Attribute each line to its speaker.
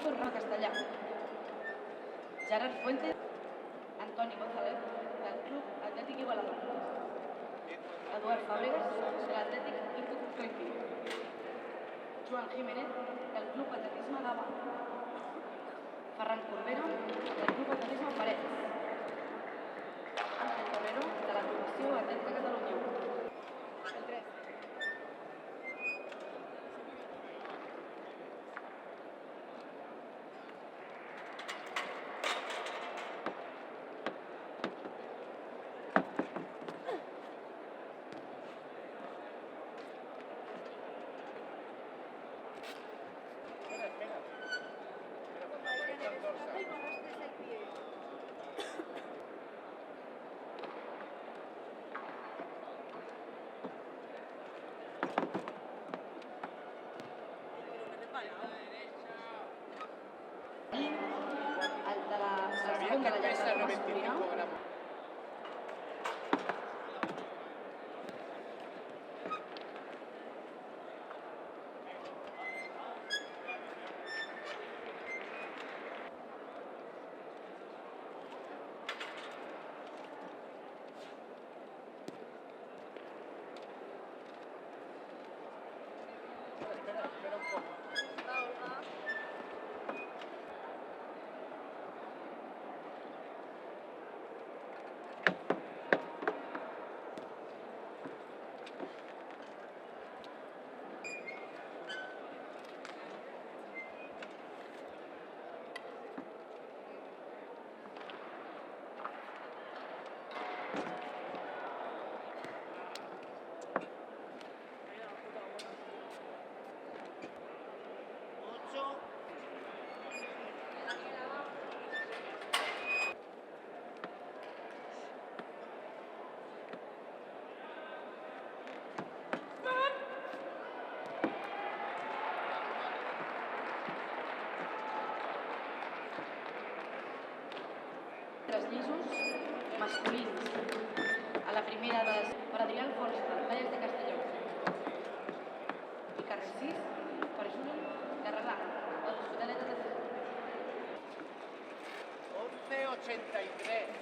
Speaker 1: Víctor Roca Castellà. Gerard Fuentes, Antoni González, del Club Atlètic Igualada. Eduard Fàbregas, de l'Atlètic Input Collectiu. Joan Jiménez, del Club Atletisme Gavà. Ferran Corbera, del Club Atletisme Parets. Ángel Torrero, de l'Agrupació Atlètica Catalunya. El 3. El de la segona de la llarga masculina.
Speaker 2: Espera un poco. Els llisos masculins. A la primera per Adrià Alfonso, Valles de Castelló. I carrer 6, per Juli Garralà, de l'Hospitalet de Tercer.
Speaker 3: 11:83.